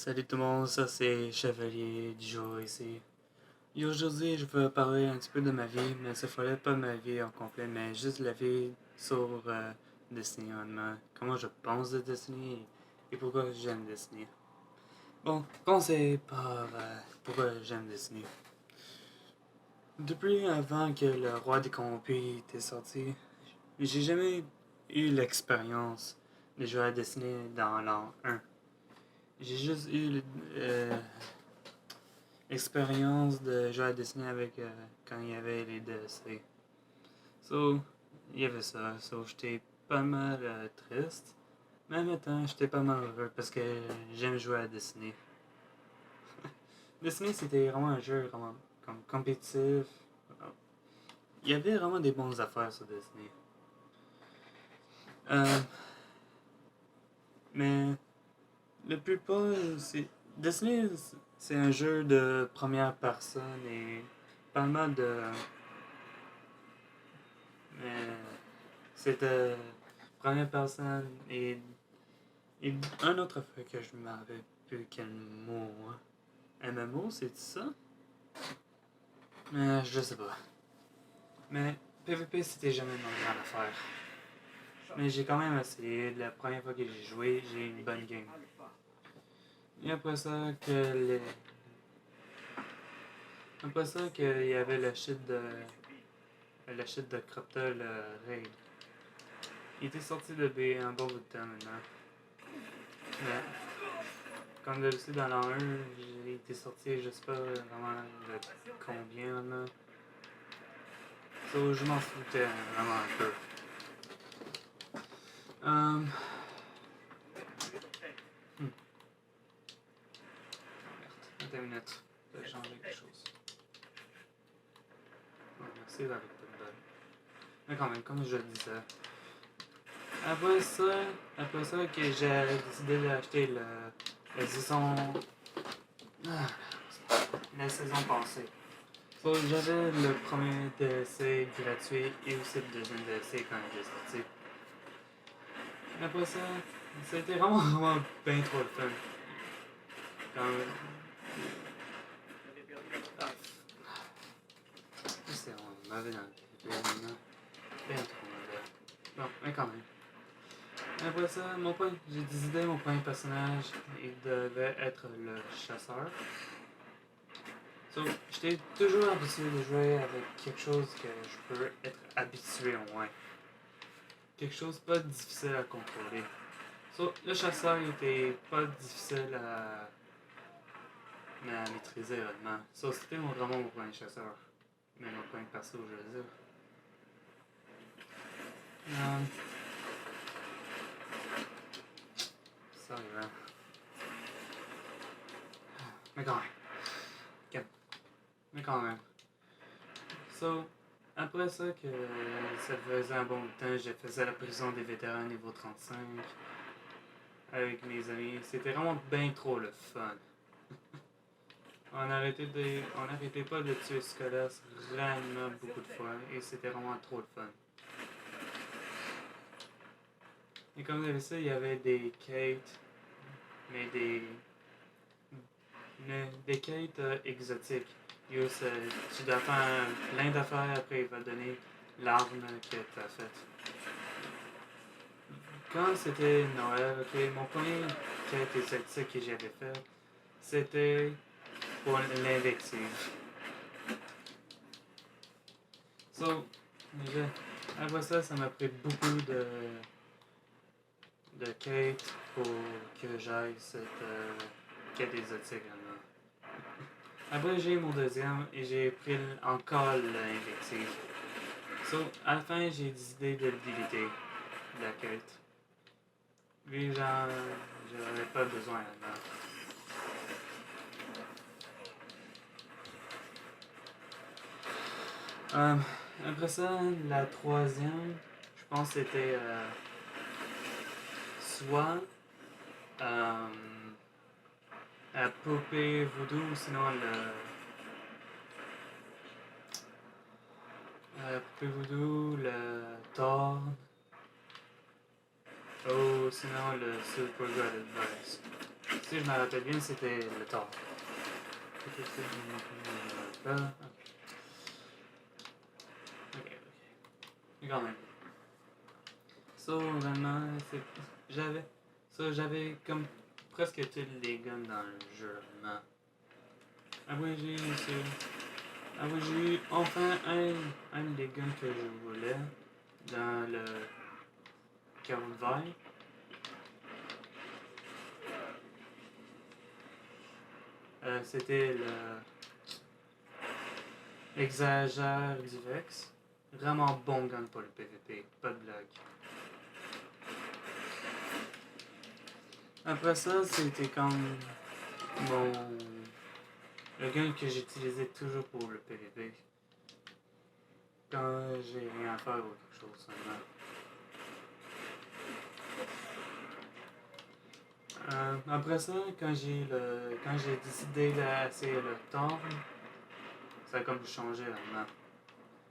Salut tout le monde, ça c'est Chevalier du jour ici. Et aujourd'hui, je vais parler un petit peu de ma vie, mais cette fois-là, pas ma vie en complet, mais juste la vie sur Disney, honnêtement. Comment je pense de Disney et pourquoi j'aime Disney. Bon, commencer par pourquoi j'aime Disney. Depuis avant que Le Roi des Corrompus était sorti, j'ai jamais eu l'expérience de jouer à Disney dans l'an 1. J'ai juste eu expérience de jouer à Disney avec quand il y avait les DLC. So, il y avait ça. So, j'étais pas mal triste. Mais en même temps, j'étais pas mal heureux parce que j'aime jouer à Disney. Disney, c'était vraiment un jeu vraiment comme compétitif. Il y avait vraiment des bonnes affaires sur Disney. Euh, mais le plus pas, c'est. Disney, c'est un jeu de première personne et pas mal de. Mais c'était première personne et un autre fait que je me rappelle plus quel mot. Hein. MMO, c'est ça? Je sais pas. Mais PvP, c'était jamais mon grande affaire. Mais j'ai quand même essayé. La première fois que j'ai joué, j'ai eu une bonne game. Et après ça, après ça, qu'il y avait le shit de Cropter, le raid. Il était sorti depuis un bon bout de temps maintenant. Mais comme d'habitude dans l'an 1, j'ai été sorti, je sais pas vraiment de combien là. So, je m'en foutais vraiment un peu. Merde, attends une minute. Je vais changer quelque chose. Ouais, merci avec le bol. Mais quand même, comme je le disais. Après ça que j'ai décidé d'acheter la saison. La saison passée. So, j'avais le premier DLC gratuit et aussi le deuxième DLC quand il est sorti. Après ça, c'était vraiment bien trop le fun. Quand... Ah, c'est vraiment mauvais dans le PvP maintenant. Bien trop mauvais. Bon, mais quand même. Après ça, j'ai décidé mon premier personnage, il devait être le chasseur. So, j'étais toujours habitué de jouer avec quelque chose que je peux être habitué au moins. Quelque chose pas difficile à contrôler. So, le chasseur il était pas difficile à maîtriser honnêtement. So, c'était vraiment mon premier chasseur. Mais mon premier perso, je veux dire. Sorry, man. Mais quand même. Okay. Mais quand même. So, après ça, que ça faisait un bon temps, je faisais la prison des vétérans niveau 35 avec mes amis. C'était vraiment bien trop le fun. On n'arrêtait pas de tuer Scolas vraiment beaucoup de fois et c'était vraiment trop le fun. Et comme vous avez ça, il y avait des quêtes, mais des quêtes exotiques. Tu dois faire plein d'affaires, après il va donner l'arme que tu as faite. Quand c'était Noël, ok, mon premier quête exotique que j'avais fait, c'était pour l'invective. So, déjà, après ça m'a pris beaucoup de quêtes pour que j'aille cette quête exotique là. Après, j'ai eu mon deuxième et j'ai pris encore l'invective. So, à la fin, j'ai décidé de le déliter, la quête. Lui, genre, j'avais pas besoin là. Après ça, la troisième, je pense que c'était soit la poupée voodoo ou sinon la poupée voodoo, le Thorn, ou sinon le Super God Advice. Si je me rappelle bien, c'était le Thor. Là. Ok. Mais quand même. So, vraiment, j'avais comme presque tous les guns dans le jeu, vraiment. Après, j'ai eu enfin un des guns que je voulais dans le Caravai. C'était le Exagère du Vex. Vraiment bon gun pour le PvP, pas de blague. Après ça, c'était comme le gun que j'utilisais toujours pour le PvP. Quand j'ai rien à faire ou quelque chose seulement. Après ça, quand j'ai décidé d'essayer le Thorn, ça a comme changé vraiment.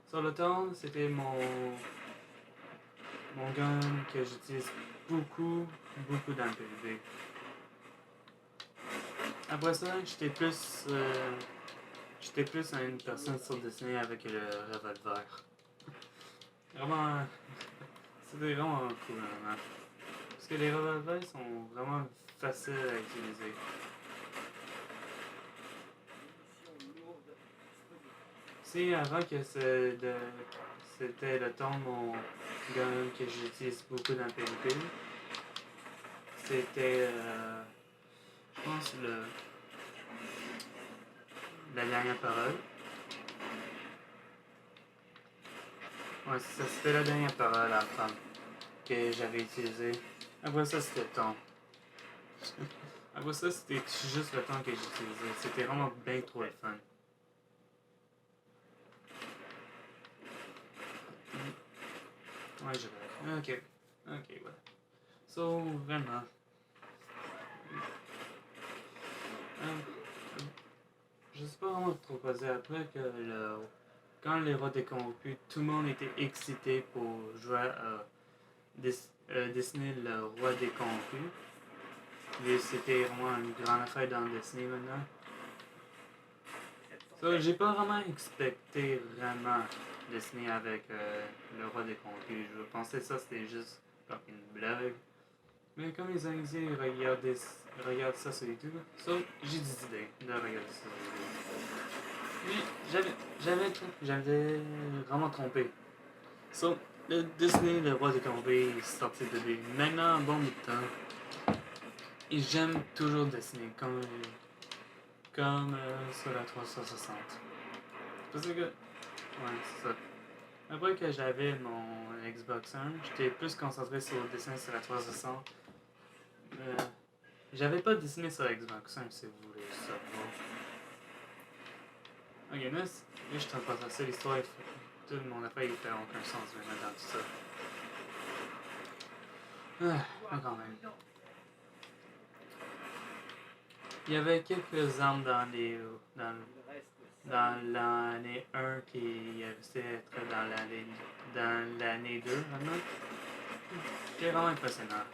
Sur le Thorn, c'était mon gun que j'utilise beaucoup dans le PvP. Après ça, j'étais plus une personne sur Disney avec le revolver. Vraiment, c'était vraiment cool, vraiment. Parce que les revolvers sont vraiment faciles à utiliser. Si avant que c'était le temps mon gun que j'utilise beaucoup dans le PvP, c'était je pense la dernière parole. Ouais, c'est ça, c'était la dernière parole à femme que j'avais utilisée. Après ça, c'était le temps. Après ça, c'était juste le temps que j'utilisais. C'était vraiment bien trop le fun. Ouais, je vais. Ok, ouais. So, vraiment. Je sais pas vraiment trop quoi dire après que quand les rois décorrompus, tout le monde était excité pour jouer à Disney le roi décorrompu. Et c'était vraiment une grande affaire dans Disney maintenant. So, j'ai pas vraiment expecté vraiment Disney avec le roi décorrompu. Je pensais que ça c'était juste comme une blague. Mais comme les Indiens regardent ça sur YouTube, so, j'ai des idées de regarder ça sur YouTube. Mais j'avais vraiment trompé. So, le Disney, le roi des corbeilles, est sorti de lui. Maintenant, un bon bout de temps. Et j'aime toujours Disney, comme sur la 360. Parce que, ouais, c'est ça. Après que j'avais mon Xbox One, j'étais plus concentré sur le dessin sur la 360. J'avais pas dessiné sur la Xbox One, si vous voulez savoir. Ok, là, je suis en train de passer l'histoire. Tout mon affaire, il fait aucun sens maintenant dans tout ça. Quand même. Il y avait quelques armes dans l'année 1 qui restaient être dans l'année 2 maintenant. C'est vraiment impressionnant.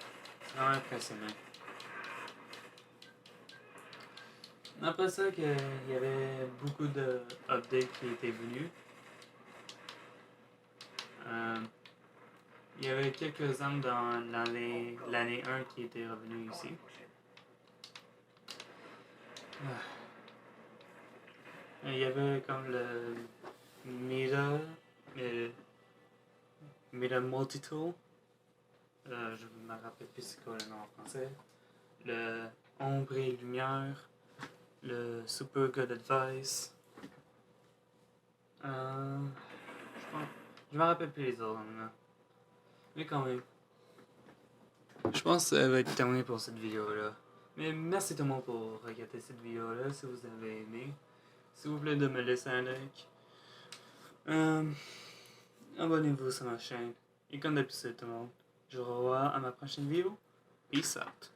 C'est vraiment impressionnant. Après ça, il y avait beaucoup d'updates qui étaient venus. Il y avait quelques armes dans l'année 1 qui étaient revenues ici. Il y avait comme le Mira Multitool. Je me rappelle plus c'est quoi le nom en français. Le Ombre et Lumière. Le Super Good Advice. Je me rappelle plus les autres. Mais quand même. Je pense que ça va être terminé pour cette vidéo-là. Mais merci tout le monde pour regarder cette vidéo-là si vous avez aimé. S'il vous plaît de me laisser un like. Abonnez-vous sur ma chaîne. Et comme d'habitude tout le monde, je vous revois à ma prochaine vidéo. Peace out.